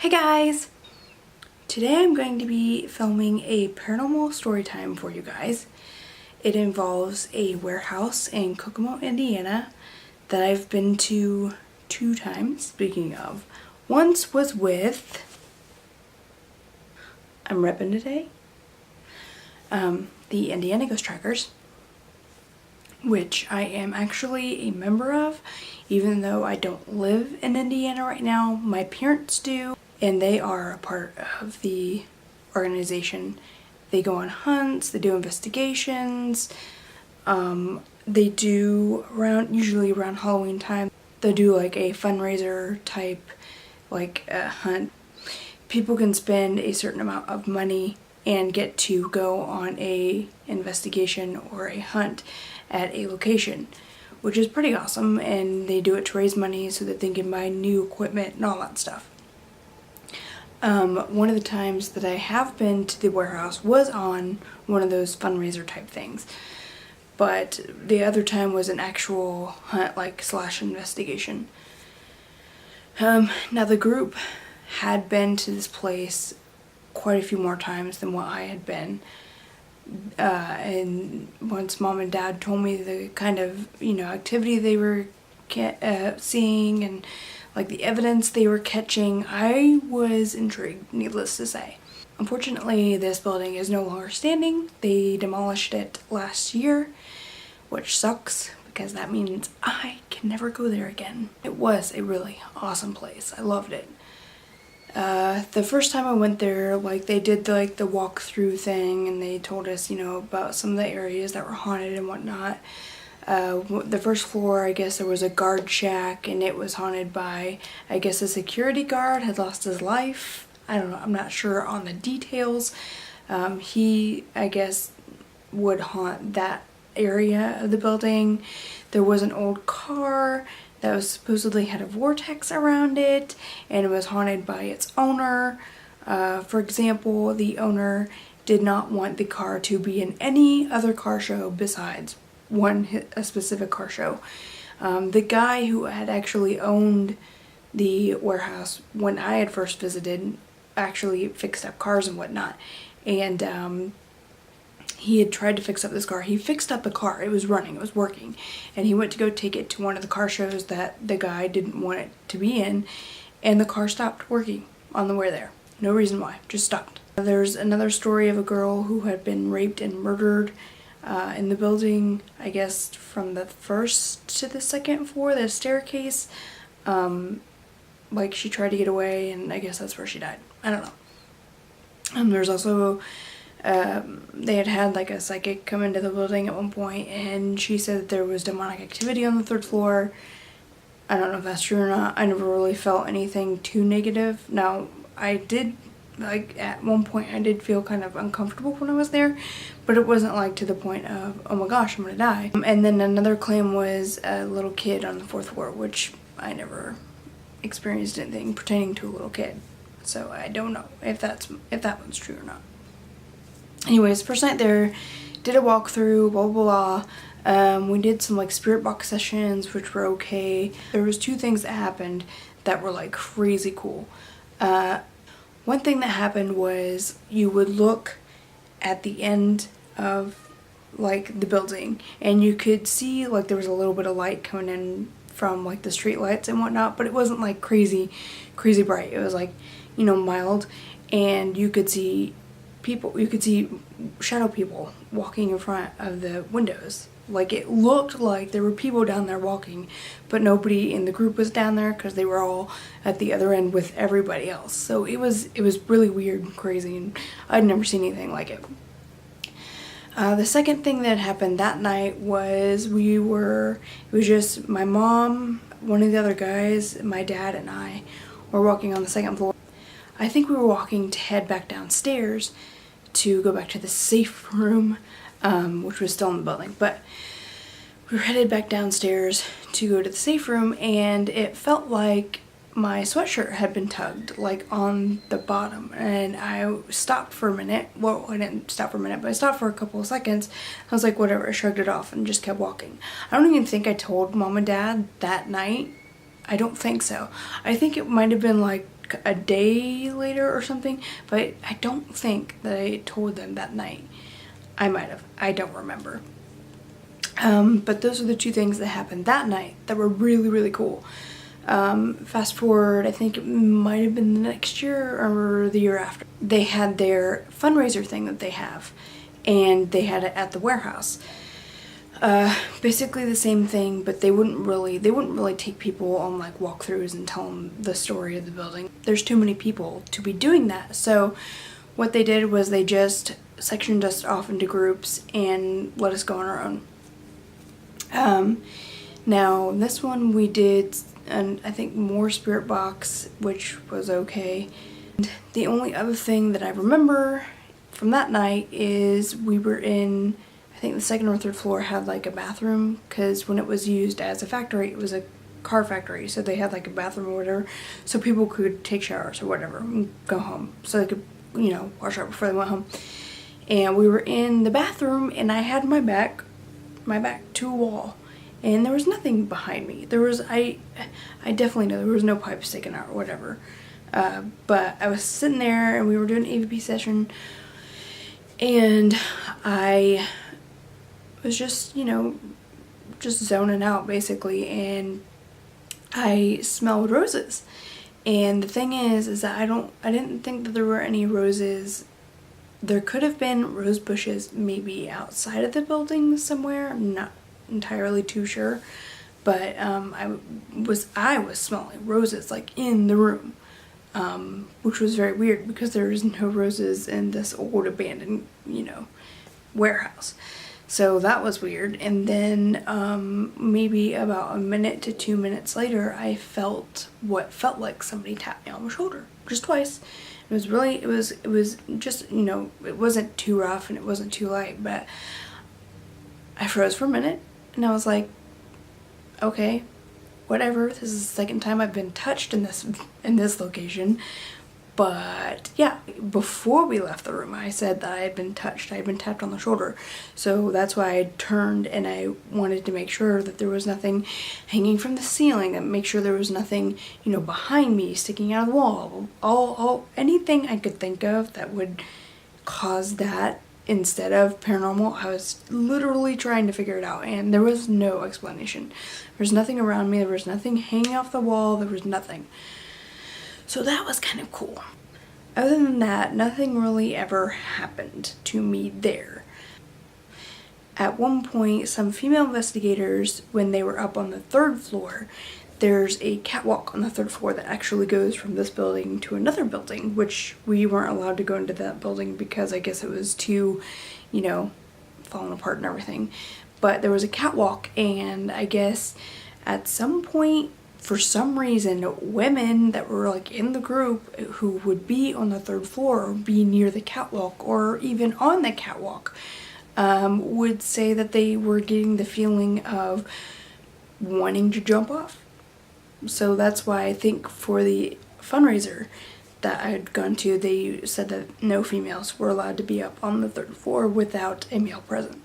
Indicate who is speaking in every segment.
Speaker 1: Hey guys! Today I'm going to be filming a paranormal story time for you guys. It involves a warehouse in Kokomo, Indiana that I've been to 2 times, speaking of. Once was with, I'm repping today, the Indiana Ghost Trackers, which I am actually a member of, even though I don't live in Indiana right now. My parents do, and they are a part of the organization. They go on hunts, they do investigations, they do usually around Halloween time, they'll do like a fundraiser type hunt. People can spend a certain amount of money and get to go on a investigation or a hunt at a location, which is pretty awesome, and they do it to raise money so that they can buy new equipment and all that stuff. One of the times that I have been to the warehouse was on one of those fundraiser type things, but the other time was an actual hunt / investigation. Now the group had been to this place quite a few more times than what I had been, and once Mom and Dad told me the kind of activity they were seeing and the evidence they were catching, I was intrigued, needless to say. Unfortunately, this building is no longer standing. They demolished it last year, which sucks because that means I can never go there again. It was a really awesome place. I loved it. The first time I went there, they did the walkthrough thing, and they told us, about some of the areas that were haunted and whatnot. The first floor, I guess there was a guard shack, and it was haunted by, I guess, a security guard had lost his life. I don't know, I'm not sure on the details. He, I guess, would haunt that area of the building. There was an old car that was supposedly had a vortex around it, and it was haunted by its owner. For example, the owner did not want the car to be in any other car show besides a specific car show. The guy who had actually owned the warehouse when I had first visited actually fixed up cars and whatnot, and he had tried to fix up this car. He fixed up the car. It was running. It was working. And he went to go take it to one of the car shows that the guy didn't want it to be in, and the car stopped working on the way there. No reason why. Just stopped. There's another story of a girl who had been raped and murdered in the building, I guess from the first to the second floor, the staircase. She tried to get away, and I guess that's where she died. I don't know. There's also they had a psychic come into the building at one point, and she said that there was demonic activity on the 3rd floor. I don't know if that's true or not. I never really felt anything too negative. Now, I did, at one point I did feel kind of uncomfortable when I was there, but it wasn't to the point of, oh my gosh, I'm gonna die. And then another claim was a little kid on the 4th floor, which I never experienced anything pertaining to a little kid. So I don't know if that one's true or not. Anyways, first night there, did a walkthrough, blah blah blah. We did some spirit box sessions, which were okay. There was 2 things that happened that were crazy cool. One thing that happened was you would look at the end of the building, and you could see there was a little bit of light coming in from the street lights and whatnot, but it wasn't crazy bright. It was mild, and you could see people, you could see shadow people walking in front of the windows. It looked like there were people down there walking, but nobody in the group was down there because they were all at the other end with everybody else. So it was really weird and crazy, and I'd never seen anything like it. The second thing that happened that night was it was just my mom, one of the other guys, my dad, and I were walking on the 2nd floor. I think we were walking to head back downstairs to go back to the safe room, which was still in the building, but we were headed back downstairs to go to the safe room, and it felt like my sweatshirt had been tugged on the bottom, and I stopped for a minute. Well, I didn't stop for a minute, but I stopped for a couple of seconds. I was like, whatever, I shrugged it off and just kept walking. I don't even think I told Mom and Dad that night. I don't think so. I think it might have been a day later or something, but I don't think that I told them that night. I might have. I don't remember. But those are the two things that happened that night that were really, really cool. Fast forward, I think it might have been the next year or the year after. They had their fundraiser thing that they have, and they had it at the warehouse. Basically the same thing, but they wouldn't really take people on like walkthroughs and tell them the story of the building. There's too many people to be doing that. So what they did was they just sectioned us off into groups and let us go on our own. Now this one we did, and I think more spirit box, which was okay. And the only other thing that I remember from that night is we were in, I think the second or third floor had like a bathroom, because when it was used as a factory, it was a car factory, so they had like a bathroom or whatever, so people could take showers or whatever and go home, so they could, you know, wash up before they went home. And we were in the bathroom, and I had my back to a wall, and there was nothing behind me. There was, I definitely know there was no pipe sticking out or whatever, but I was sitting there and we were doing an AVP session, and I was just, you know, just zoning out basically, and I smelled roses. And the thing is that I didn't think that there were any roses. There could have been rose bushes maybe outside of the building somewhere. I'm not entirely too sure, but I was smelling roses like in the room, which was very weird because there is no roses in this old abandoned, you know, warehouse. So that was weird. And then maybe about a minute to 2 minutes later, I felt what felt like somebody tapped me on my shoulder just twice. It was really, it was just, you know, it wasn't too rough and it wasn't too light, but I froze for a minute and I was like, okay, whatever. This is the second time I've been touched in this location. But yeah, before we left the room, I said that I had been touched. I had been tapped on the shoulder. So that's why I turned and I wanted to make sure that there was nothing hanging from the ceiling, and make sure there was nothing, you know, behind me, sticking out of the wall. All anything I could think of that would cause that instead of paranormal. I was literally trying to figure it out, and there was no explanation. There was nothing around me. There was nothing hanging off the wall. There was nothing. So that was kind of cool. Other than that, nothing really ever happened to me there. At one point, some female investigators, when they were up on the 3rd floor, there's a catwalk on the 3rd floor that actually goes from this building to another building, which we weren't allowed to go into that building because I guess it was too, you know, falling apart and everything. But there was a catwalk, and I guess at some point, for some reason, women that were like in the group who would be on the 3rd floor or be near the catwalk or even on the catwalk would say that they were getting the feeling of wanting to jump off. So that's why I think for the fundraiser that I had gone to, they said that no females were allowed to be up on the 3rd floor without a male present.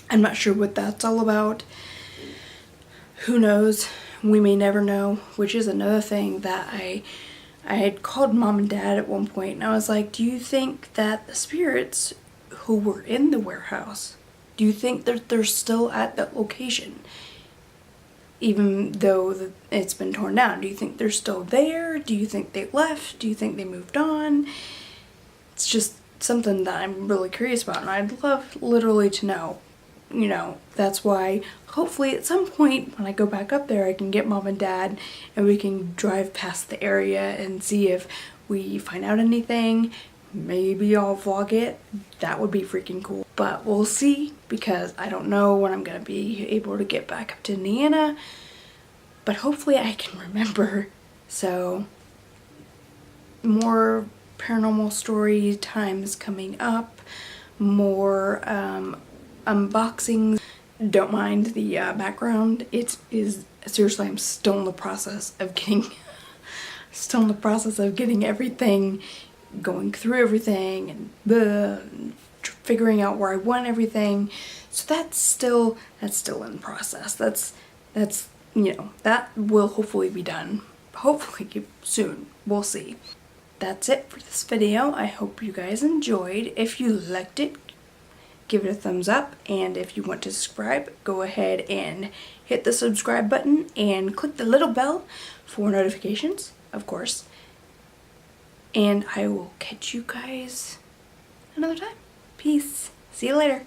Speaker 1: I'm not sure what that's all about. Who knows? We may never know, which is another thing that I had called mom and dad at one point, and I was like, do you think that the spirits who were in the warehouse, do you think that they're still at that location? Even though it's been torn down, do you think they're still there? Do you think they left? Do you think they moved on? It's just something that I'm really curious about, and I'd love literally to know. You know, that's why hopefully at some point when I go back up there, I can get mom and dad and we can drive past the area and see if we find out anything. Maybe I'll vlog it. That would be freaking cool. But we'll see, because I don't know when I'm gonna be able to get back up to Indiana, but hopefully I can remember. So more paranormal story times coming up, more unboxings. Don't mind the background. It is seriously, I'm still in the process of getting everything, going through everything and figuring out where I want everything. So that's still in process. That's you know, that will hopefully be done hopefully soon. We'll see. That's it for this video. I hope you guys enjoyed. If you liked it, give it a thumbs up, and if you want to subscribe, go ahead and hit the subscribe button and click the little bell for notifications, of course. And I will catch you guys another time. Peace. See you later.